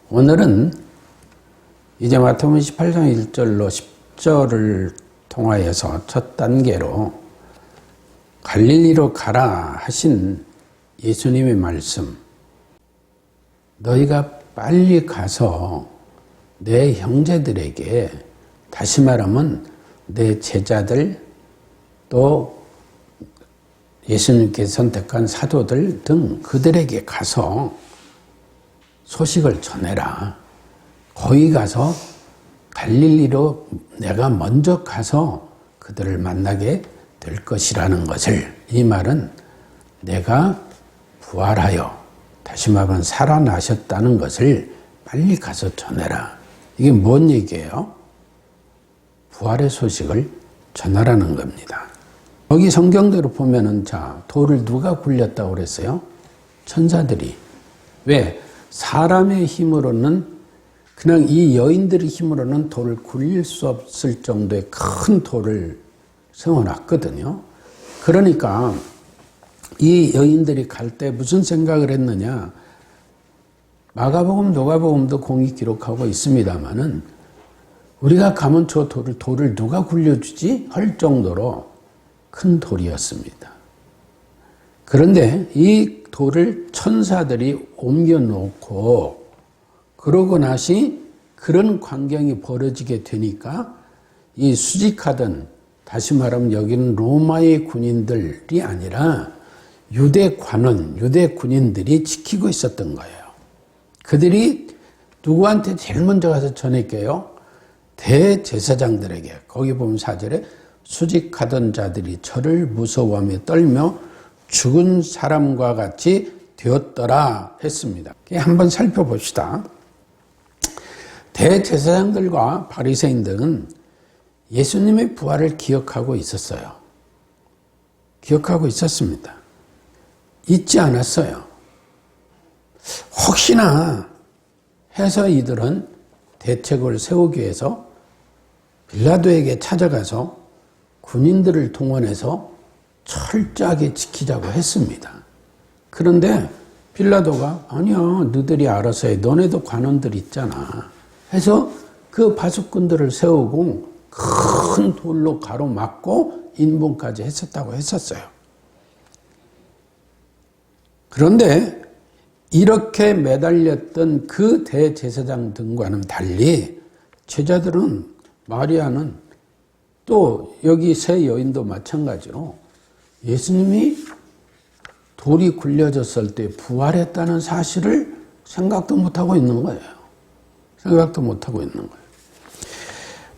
오늘은 이제 마태복음 18장 1절로 10절을 통하여서 첫 단계로 갈릴리로 가라 하신 예수님의 말씀, 너희가 빨리 가서 내 형제들에게, 다시 말하면 내 제자들, 또 예수님께서 선택한 사도들 등 그들에게 가서 소식을 전해라. 거기 가서 갈릴리로 내가 먼저 가서 그들을 만나게 될 것이라는 것을, 이 말은 내가 부활하여 다시 말하면 살아나셨다는 것을 빨리 가서 전해라. 이게 뭔 얘기예요? 부활의 소식을 전하라는 겁니다. 여기 성경대로 보면은, 자, 돌을 누가 굴렸다고 그랬어요? 천사들이. 왜? 사람의 힘으로는, 그냥 이 여인들의 힘으로는 돌을 굴릴 수 없을 정도의 큰 돌을 세워놨거든요. 그러니까 이 여인들이 갈 때 무슨 생각을 했느냐? 마가복음, 누가복음도 공히 기록하고 있습니다만은, 우리가 가면 저 돌을 누가 굴려주지? 할 정도로 큰 돌이었습니다. 그런데 이 돌을 천사들이 옮겨놓고, 그러고 나시 그런 광경이 벌어지게 되니까 이 수직하던, 다시 말하면 여기는 로마의 군인들이 아니라 유대 관원, 유대 군인들이 지키고 있었던 거예요. 그들이 누구한테 제일 먼저 가서 전했게요? 대제사장들에게. 거기 보면 4절에 수직하던 자들이 저를 무서워하며 떨며 죽은 사람과 같이 되었더라 했습니다. 한번 살펴봅시다. 대제사장들과 바리새인들은 예수님의 부활을 기억하고 있었어요. 기억하고 있었습니다. 잊지 않았어요. 혹시나 해서 이들은 대책을 세우기 위해서 빌라도에게 찾아가서 군인들을 동원해서 철저하게 지키자고 했습니다. 그런데 빌라도가 아니야, 너희들이 알아서 해. 너네도 관원들 있잖아. 해서 그 파수꾼들을 세우고 큰 돌로 가로막고 인봉까지 했었다고 했었어요. 그런데 이렇게 매달렸던 그 대제사장 등과는 달리 제자들은, 마리아는, 또 여기 세 여인도 마찬가지로 예수님이 돌이 굴려졌을 때 부활했다는 사실을 생각도 못하고 있는 거예요. 생각도 못하고 있는 거예요.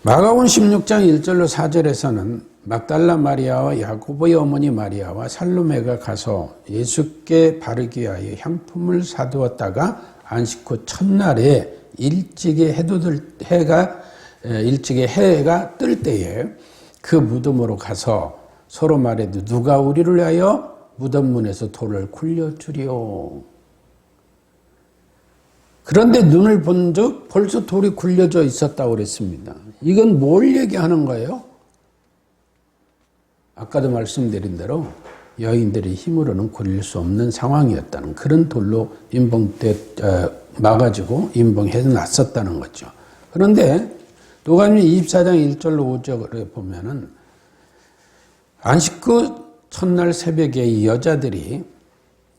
마가복음 16장 1절로 4절에서는 막달라 마리아와 야고보의 어머니 마리아와 살로메가 가서 예수께 바르기 위하여 향품을 사두었다가 안식 후 첫날에 일찍이 해가 뜰 때에 그 무덤으로 가서 서로 말해도 누가 우리를 위하여 무덤 문에서 돌을 굴려주리오. 그런데 눈을 본즉 벌써 돌이 굴려져 있었다고 그랬습니다. 이건 뭘 얘기하는 거예요? 아까도 말씀드린 대로 여인들의 힘으로는 굴릴 수 없는 상황이었다는, 그런 돌로 막아지고 인봉해 놨었다는 거죠. 그런데 누가복음 24장 1절로 5절에 보면은, 안식 후 첫날 새벽에 이 여자들이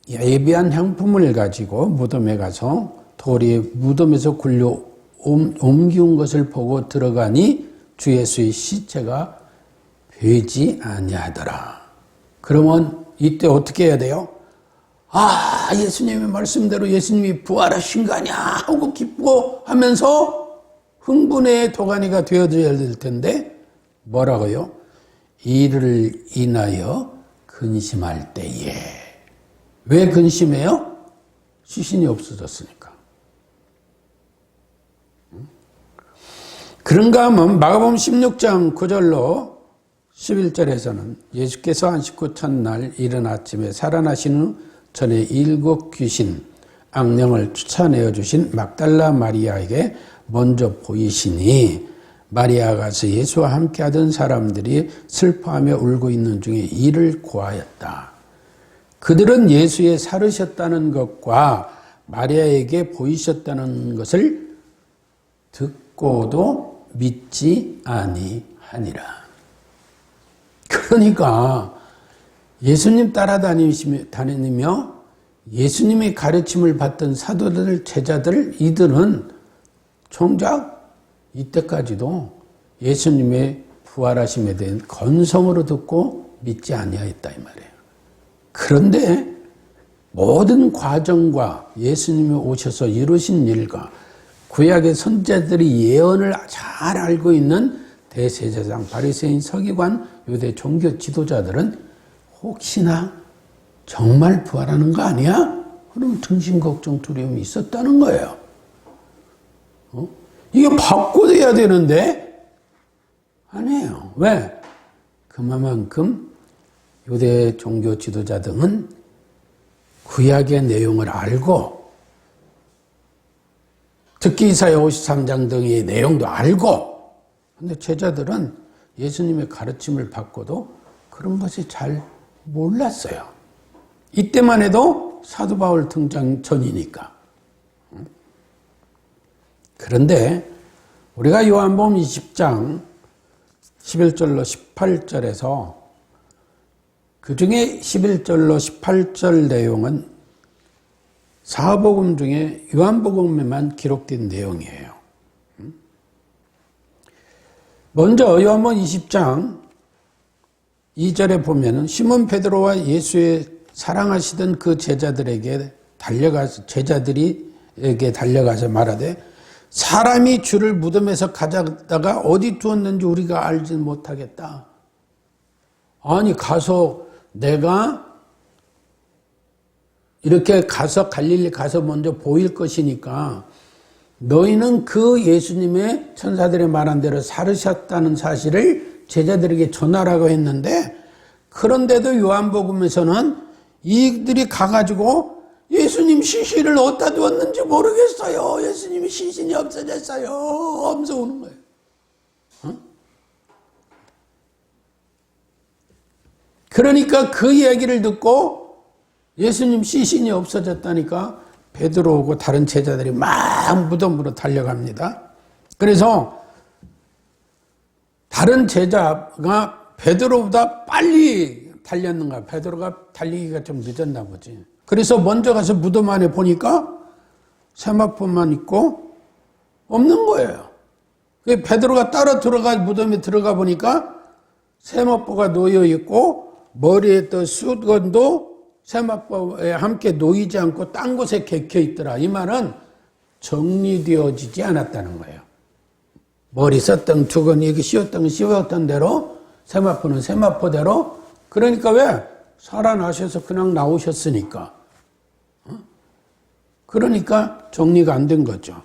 예비한 향품을 가지고 무덤에 가서 돌이 무덤에서 굴려 옮기운 것을 보고 들어가니 주 예수의 시체가 보이지 아니하더라. 그러면 이때 어떻게 해야 돼요? 아, 예수님의 말씀대로 예수님이 부활하신 거 아니야 하고 기뻐하면서 흥분의 도가니가 되어져야 될 텐데, 뭐라고요? 이를 인하여 근심할 때에. 왜 근심해요? 시신이 없어졌으니까. 그런가 하면 마가복음 16장 9절로 11절에서는 예수께서 안식 후 첫날 이른 아침에 살아나신 후 전에 7 귀신, 악령을 쫓아내어 주신 막달라 마리아에게 먼저 보이시니, 마리아가 가서 예수와 함께 하던 사람들이 슬퍼하며 울고 있는 중에 이를 고하였다. 그들은 예수의 살으셨다는 것과 마리아에게 보이셨다는 것을 듣고도 믿지 아니하니라. 그러니까 예수님 다니며 예수님의 가르침을 받던 사도들, 제자들, 이들은 정작 이때까지도 예수님의 부활하심에 대한 건성으로 듣고 믿지 아니하였다 이 말이에요. 그런데 모든 과정과 예수님이 오셔서 이루신 일과 구약의 선지자들이 예언을 잘 알고 있는 대제사장, 바리새인, 서기관, 유대 종교 지도자들은 혹시나 정말 부활하는 거 아니야? 그럼 등심 걱정 두려움이 있었다는 거예요. 이게 바꿔야 되는데 아니에요. 왜? 그만큼 유대 종교 지도자 등은 구약의 내용을 알고 특히 이사야 53장 등의 내용도 알고, 근데 제자들은 예수님의 가르침을 받고도 그런 것이 잘 몰랐어요. 이때만 해도 사도 바울 등장 전이니까. 그런데 우리가 요한복음 20장 11절로 18절에서 그 중에 11절로 18절 내용은 사복음 중에 요한복음에만 기록된 내용이에요. 먼저 요한복음 20장 2절에 보면은 시몬 베드로와 예수의 사랑하시던 그 제자들에게 달려가서 말하되 사람이 주를 무덤에서 가져다가 어디 두었는지 우리가 알지 못하겠다. 아니 가서 내가 이렇게 가서 갈릴리 가서 먼저 보일 것이니까 너희는 그 예수님의 천사들의 말한 대로 살으셨다는 사실을 제자들에게 전하라고 했는데, 그런데도 요한복음에서는 이들이 가가지고 예수님 시신을 어디다 두었는지 모르겠어요. 예수님이 시신이 없어졌어요. 하면서 오는 거예요. 그러니까 그 이야기를 듣고 예수님 시신이 없어졌다니까 베드로하고 다른 제자들이 막 무덤으로 달려갑니다. 그래서 다른 제자가 베드로보다 빨리 달렸는가, 베드로가 달리기가 좀 늦었나 보지. 그래서 먼저 가서 무덤 안에 보니까 세마포만 있고 없는 거예요. 베드로가 따라 무덤에 들어가 보니까 세마포가 놓여 있고 머리에 또 수건도 세마포에 함께 놓이지 않고 딴 곳에 객혀 있더라. 이 말은 정리되어지지 않았다는 거예요. 머리 썼던 두건, 여기 씌웠던 대로, 세마포는 세마포대로. 그러니까 왜? 살아나셔서 그냥 나오셨으니까. 그러니까 정리가 안 된 거죠.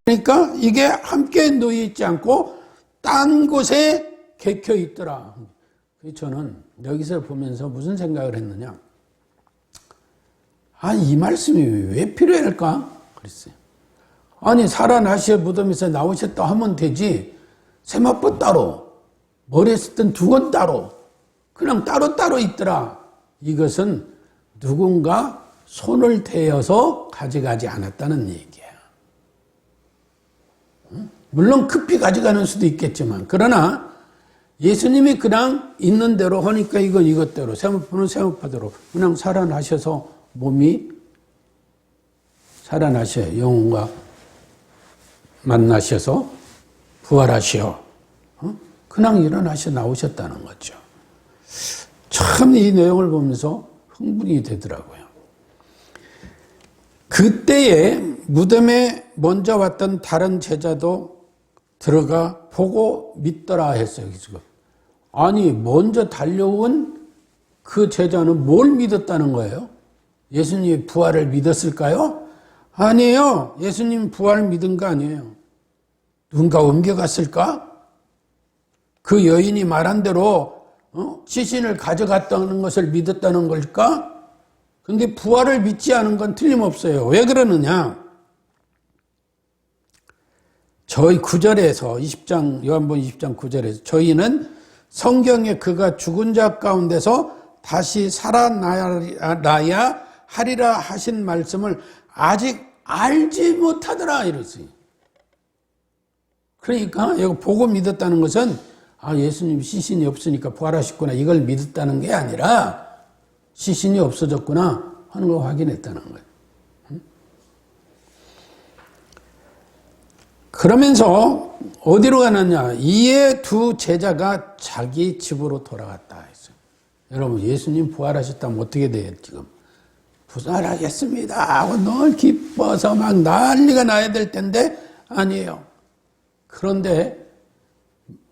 그러니까 이게 함께 놓여 있지 않고 딴 곳에 객혀 있더라. 저는 여기서 보면서 무슨 생각을 했느냐. 이 말씀이 왜 필요할까? 그랬어요. 아니, 살아나셔 무덤에서 나오셨다 하면 되지. 세마포 따로, 머리에 쓰던 두건 따로, 그냥 따로따로 있더라. 이것은 누군가 손을 대어서 가져가지 않았다는 얘기예요. 물론 급히 가져가는 수도 있겠지만, 그러나 예수님이 그냥 있는 대로 하니까 이건 이것대로, 세마포는 세마포대로 그냥 살아나셔서 몸이 살아나셔, 영혼과 만나셔서 부활하시어 그냥 일어나셔 나오셨다는 거죠. 참 이 내용을 보면서 흥분이 되더라고요. 그때에 무덤에 먼저 왔던 다른 제자도 들어가 보고 믿더라 했어요. 아니, 먼저 달려온 그 제자는 뭘 믿었다는 거예요? 예수님의 부활을 믿었을까요? 아니에요. 예수님 부활을 믿은 거 아니에요. 누군가 옮겨갔을까? 그 여인이 말한 대로 시신을 가져갔다는 것을 믿었다는 걸까? 근데 부활을 믿지 않은 건 틀림없어요. 왜 그러느냐? 저희 9절에서 요한복음 20장 9절에서 저희는 성경에 그가 죽은 자 가운데서 다시 살아나야 하리라 하신 말씀을 아직 알지 못하더라 이랬어요. 그러니까 이거 보고 믿었다는 것은 예수님 시신이 없으니까 부활하셨구나 이걸 믿었다는 게 아니라 시신이 없어졌구나 하는 걸 확인했다는 거예요. 그러면서 어디로 가느냐? 이에 두 제자가 자기 집으로 돌아갔다 했어요. 여러분 예수님 부활하셨다면 어떻게 돼요 지금? 부활하겠습니다 하고 늘 기뻐서 막 난리가 나야 될 텐데 아니에요. 그런데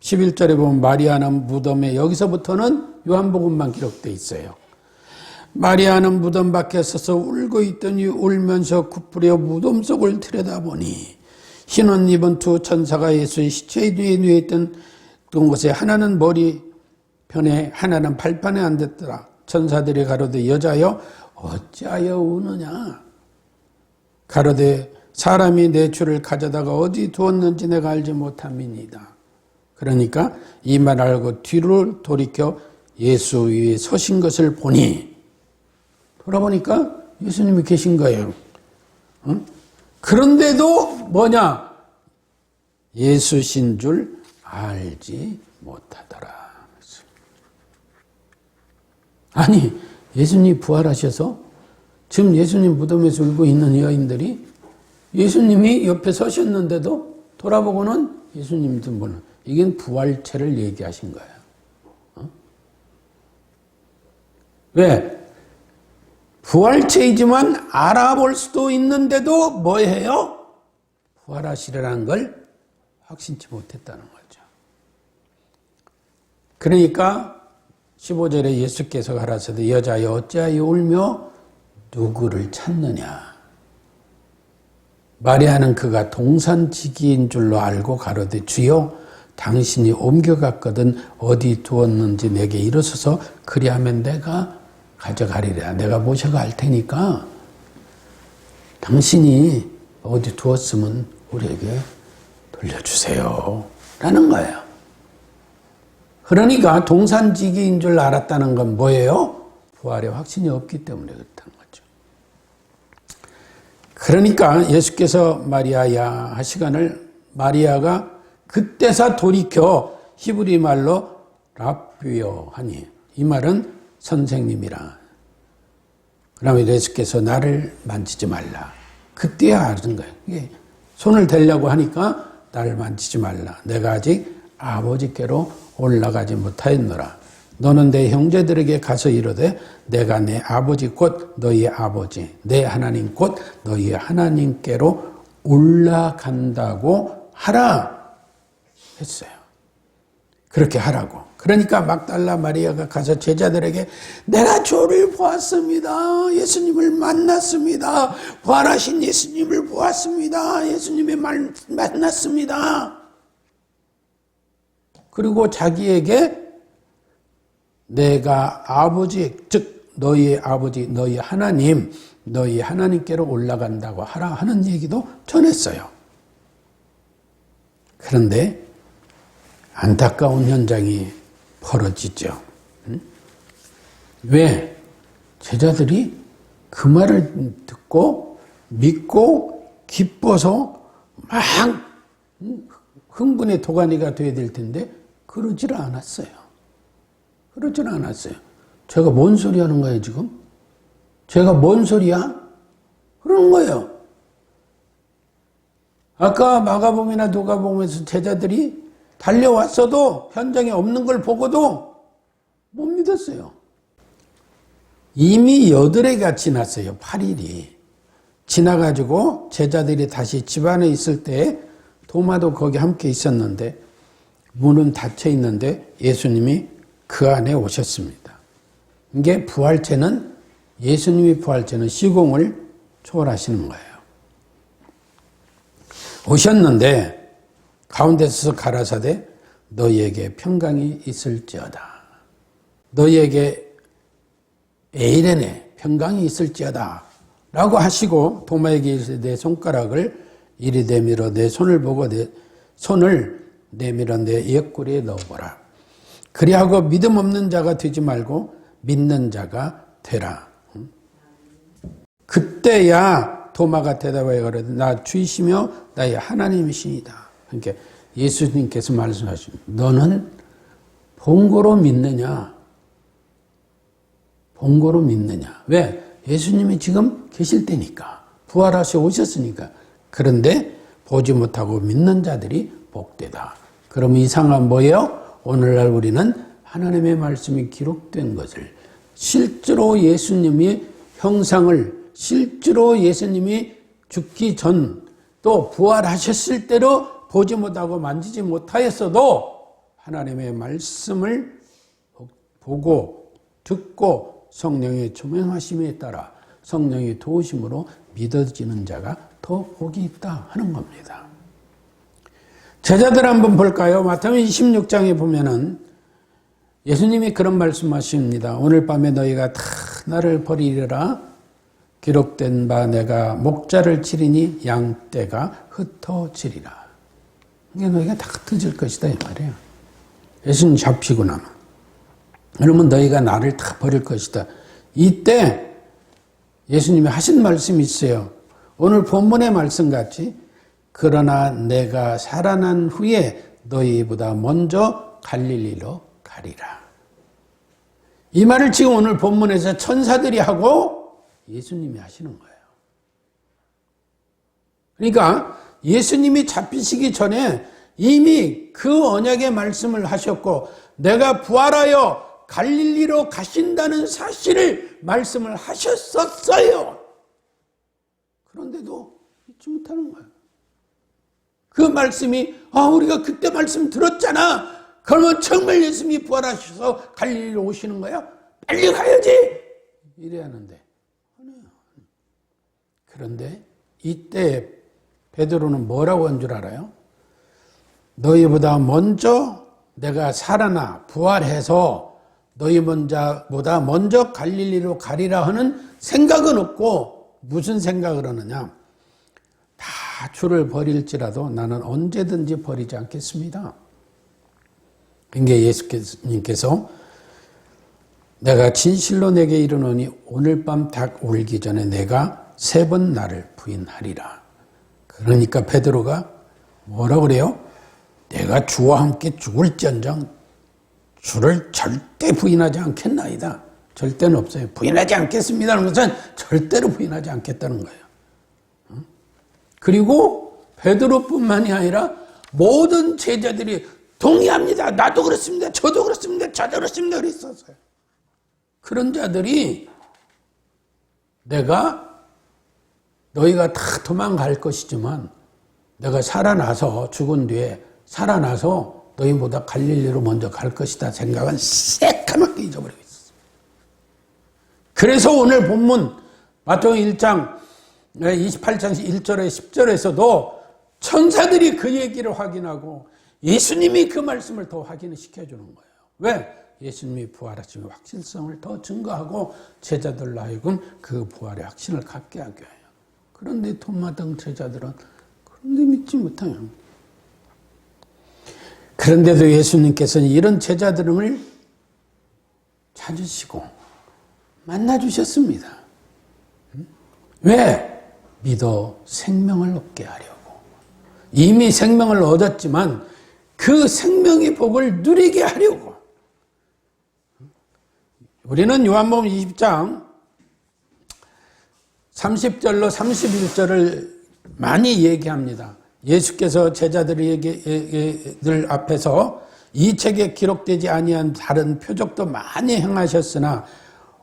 11절에 보면 마리아는 무덤에 여기서부터는 요한복음만 기록되어 있어요. 마리아는 무덤 밖에 서서 울고 있더니 울면서 굽부려 무덤 속을 들여다보니 흰옷 입은 두 천사가 예수의 시체 뒤에 누워 있던 곳에 하나는 머리편에 하나는 발판에 앉았더라. 천사들이 가로되 여자여 어찌하여 우느냐. 가로되 사람이 내 주를 가져다가 어디 두었는지 내가 알지 못함이니이다. 그러니까 이 말 알고 뒤로 돌이켜 예수 위에 서신 것을 보니 돌아보니까 예수님이 계신 거예요. 그런데도 뭐냐? 예수신 줄 알지 못하더라. 아니 예수님이 부활하셔서 지금 예수님 무덤에서 울고 있는 여인들이 예수님이 옆에 서셨는데도 돌아보고는 예수님도 뭐는 이게 부활체를 얘기하신 거예요. 왜? 부활체이지만 알아볼 수도 있는데도 뭐예요? 부활하시리라는 걸 확신치 못했다는 거죠. 그러니까 15절에 예수께서 가라사대 여자여 어찌하여 울며 누구를 찾느냐. 마리아는 그가 동산지기인 줄로 알고 가로되 주여 당신이 옮겨갔거든 어디 두었는지 내게 이르소서 그리하면 내가 가져가리라. 내가 모셔갈 테니까 당신이 어디 두었으면 우리에게 돌려주세요 라는 거예요. 그러니까 동산지기인 줄 알았다는 건 뭐예요? 부활의 확신이 없기 때문에 그렇다는 거죠. 그러니까 예수께서 마리아야 하시거늘 마리아가 그때서 돌이켜 히브리 말로 라뷰여 하니 이 말은 선생님이라. 그러면 예수께서 나를 만지지 말라. 그때야 아는 거예요. 이게 손을 대려고 하니까 나를 만지지 말라. 내가 아직 아버지께로 올라가지 못하였노라. 너는 내 형제들에게 가서 이르되 내가 내 아버지 곧 너희의 아버지 내 하나님 곧 너희의 하나님께로 올라간다고 하라 했어요. 그렇게 하라고. 그러니까 막달라 마리아가 가서 제자들에게 내가 주를 보았습니다. 예수님을 만났습니다. 부활하신 예수님을 보았습니다. 예수님을 만났습니다. 그리고 자기에게 내가 아버지 즉 너희의 아버지 너희 하나님 너희 하나님께로 올라간다고 하라 하는 얘기도 전했어요. 그런데 안타까운 현장이 벌어지죠. 왜? 제자들이 그 말을 듣고 믿고 기뻐서 막 흥분의 도가니가 돼야 될 텐데 그러질 않았어요. 그러질 않았어요. 제가 뭔 소리 하는 거예요 지금? 제가 뭔 소리야? 그러는 거예요. 아까 마가복음이나 누가복음에서 제자들이 달려왔어도 현장에 없는 걸 보고도 못 믿었어요. 이미 8해가 지났어요. 8일이. 지나가지고 제자들이 다시 집 안에 있을 때 도마도 거기 함께 있었는데 문은 닫혀 있는데 예수님이 그 안에 오셨습니다. 이게 부활체는 예수님이 부활체는 시공을 초월하시는 거예요. 오셨는데 가운데서 가라사대 너희에게 평강이 있을지어다. 너희에게 에이레네 평강이 있을지어다 라고 하시고 도마에게 이르시되 내 손가락을 이리 내밀어 내 손을 보고 내 손을 내밀어 내 옆구리에 넣어보라. 그리하고 믿음 없는 자가 되지 말고 믿는 자가 되라. 그때야 도마가 대답하여 가로되 나 주이시며 나의 하나님이시니이다. 그러니까 예수님께서 말씀하십니다. 너는 본고로 믿느냐? 본고로 믿느냐? 왜? 예수님이 지금 계실 때니까. 부활하셔 오셨으니까. 그런데 보지 못하고 믿는 자들이 복되다. 그럼 이 상황은 뭐예요? 오늘날 우리는 하나님의 말씀이 기록된 것을 실제로 예수님이 형상을 실제로 예수님이 죽기 전 또 부활하셨을 때로 보지 못하고 만지지 못하였어도 하나님의 말씀을 보고 듣고 성령의 조명하심에 따라 성령의 도우심으로 믿어지는 자가 더 복이 있다 하는 겁니다. 제자들 한번 볼까요? 마태복음 26장에 보면은 예수님이 그런 말씀하십니다. 오늘 밤에 너희가 다 나를 버리리라. 기록된 바 내가 목자를 치리니 양떼가 흩어지리라. 그러니까 너희가 다 흩어질 것이다 이 말이에요. 예수님 잡히고 나면. 그러면 너희가 나를 다 버릴 것이다. 이때 예수님이 하신 말씀이 있어요. 오늘 본문의 말씀같이 그러나 내가 살아난 후에 너희보다 먼저 갈릴리로 가리라. 이 말을 지금 오늘 본문에서 천사들이 하고 예수님이 하시는 거예요. 그러니까 예수님이 잡히시기 전에 이미 그 언약의 말씀을 하셨고 내가 부활하여 갈릴리로 가신다는 사실을 말씀을 하셨었어요. 그런데도 믿지 못하는 거예요. 그 말씀이 우리가 그때 말씀 들었잖아. 그러면 정말 예수님이 부활하셔서 갈릴리로 오시는 거야? 빨리 가야지! 이래야 하는데 그런데 이때 베드로는 뭐라고 한 줄 알아요? 너희보다 먼저 내가 살아나 부활해서 너희보다 먼저 갈릴리로 가리라 하는 생각은 없고 무슨 생각을 하느냐? 다 주를 버릴지라도 나는 언제든지 버리지 않겠습니다. 그러니까 예수님께서 내가 진실로 내게 이르노니 오늘 밤 닭 울기 전에 내가 3번 나를 부인하리라. 그러니까 베드로가 뭐라 그래요? 내가 주와 함께 죽을지언정 주를 절대 부인하지 않겠나이다. 절대는 없어요. 부인하지 않겠습니다는 것은 절대로 부인하지 않겠다는 거예요. 그리고 베드로뿐만이 아니라 모든 제자들이 동의합니다. 나도 그렇습니다. 저도 그렇습니다. 저도 그렇습니다. 그랬었어요. 그런 자들이 너희가 다 도망갈 것이지만 내가 살아나서 죽은 뒤에 살아나서 너희보다 갈릴리로 먼저 갈 것이다 생각은 새까맣게 잊어버리고 있었어요. 그래서 오늘 본문 마태복음 1장 28장 1절에 10절에서도 천사들이 그 얘기를 확인하고 예수님이 그 말씀을 더 확인을 시켜주는 거예요. 왜? 예수님이 부활하심의 확실성을 더 증거하고 제자들로 하여금 그 부활의 확신을 갖게 하게 해요. 그런데 도마 등 제자들은 그런데 믿지 못해요. 그런데도 예수님께서는 이런 제자들을 찾으시고 만나주셨습니다. 왜? 믿어 생명을 얻게 하려고. 이미 생명을 얻었지만 그 생명의 복을 누리게 하려고. 우리는 요한복음 20장 30절로 31절을 많이 얘기합니다. 예수께서 제자들 앞에서 이 책에 기록되지 아니한 다른 표적도 많이 행하셨으나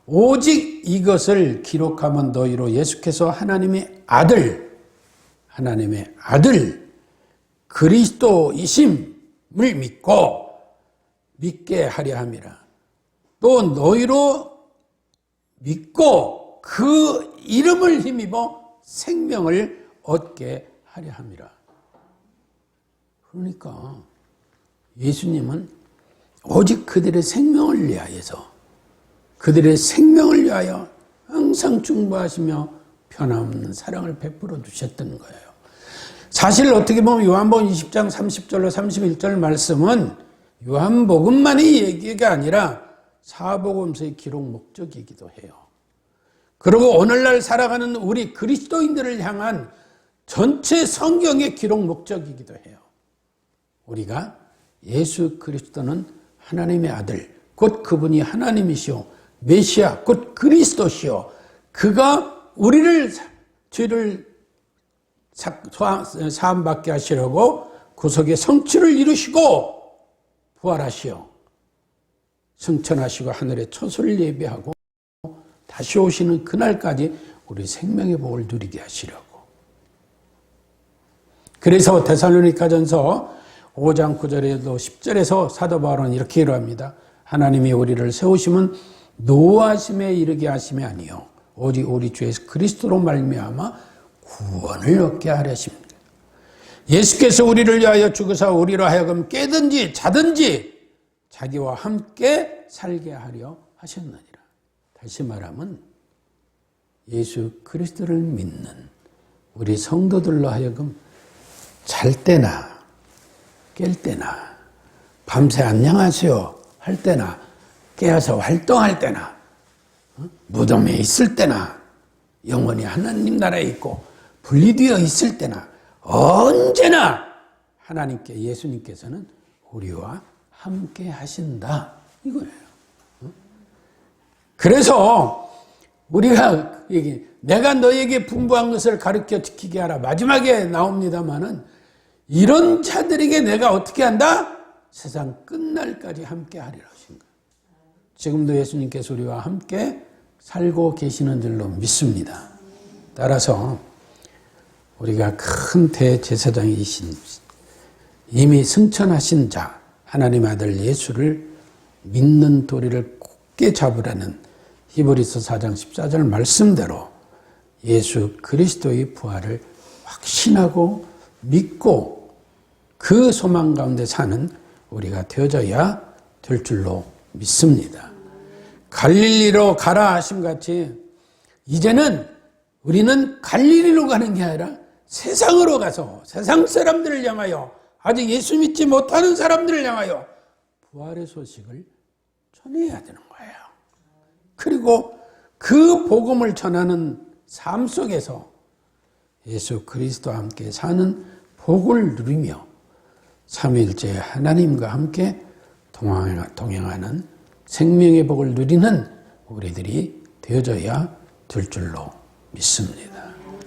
오직 이것을 기록하면 너희로 예수께서 하나님의 아들 그리스도이심을 믿게 하려 함이라. 또 너희로 믿고 그 이름을 힘입어 생명을 얻게 하려 함이라. 그러니까 예수님은 오직 그들의 생명을 위하여서 그들의 생명을 위하여 항상 중보하시며 변함없는 사랑을 베풀어 주셨던 거예요. 사실 어떻게 보면 요한복음 20장 30절로 31절 말씀은 요한복음만의 얘기가 아니라 사복음서의 기록 목적이기도 해요. 그리고 오늘날 살아가는 우리 그리스도인들을 향한 전체 성경의 기록 목적이기도 해요. 우리가 예수 그리스도는 하나님의 아들, 곧 그분이 하나님이시오, 메시아, 곧 그리스도시오. 그가 우리를 죄를 사함받게 하시려고 구속의 성취를 이루시고 부활하시오, 승천하시고 하늘에 처소를 예비하고 다시 오시는 그날까지 우리 생명의 복을 누리게 하시려고. 그래서 데살로니가전서 5장 9절에도 10절에서 사도 바울은 이렇게 이르합니다. 하나님이 우리를 세우심은 노하심에 이르게 하심이 아니요 오직 우리 주 예수 그리스도로 말미암아 구원을 얻게 하려 하십니다. 예수께서 우리를 위하여 죽으사 우리로 하여금 깨든지 자든지 자기와 함께 살게 하려 하셨느니라. 다시 말하면 예수 그리스도를 믿는 우리 성도들로 하여금 잘 때나 깰 때나 밤새 안녕하세요 할 때나 깨어서 활동할 때나 무덤에 있을 때나 영원히 하나님 나라에 있고 분리되어 있을 때나 언제나 하나님께 예수님께서는 우리와 함께 하신다 이거예요. 그래서 우리가 내가 너에게 분부한 것을 가르쳐 지키게 하라 마지막에 나옵니다마는 이런 자들에게 내가 어떻게 한다? 세상 끝날까지 함께 하리라 하신 거예요. 지금도 예수님께서 우리와 함께 살고 계시는 줄로 믿습니다. 따라서 우리가 큰 대제사장이신 이미 승천하신 자 하나님 아들 예수를 믿는 도리를 굳게 잡으라는 히브리서 4장 14절 말씀대로 예수 그리스도의 부활을 확신하고 믿고 그 소망 가운데 사는 우리가 되어져야 될 줄로 믿습니다. 갈릴리로 가라 하심같이 이제는 우리는 갈릴리로 가는 게 아니라 세상으로 가서 세상 사람들을 향하여 아직 예수 믿지 못하는 사람들을 향하여 부활의 소식을 전해야 되는 거예요. 그리고 그 복음을 전하는 삶 속에서 예수 그리스도와 함께 사는 복을 누리며 삼위일체 하나님과 함께 동행하는 생명의 복을 누리는 우리들이 되어져야 될 줄로 믿습니다.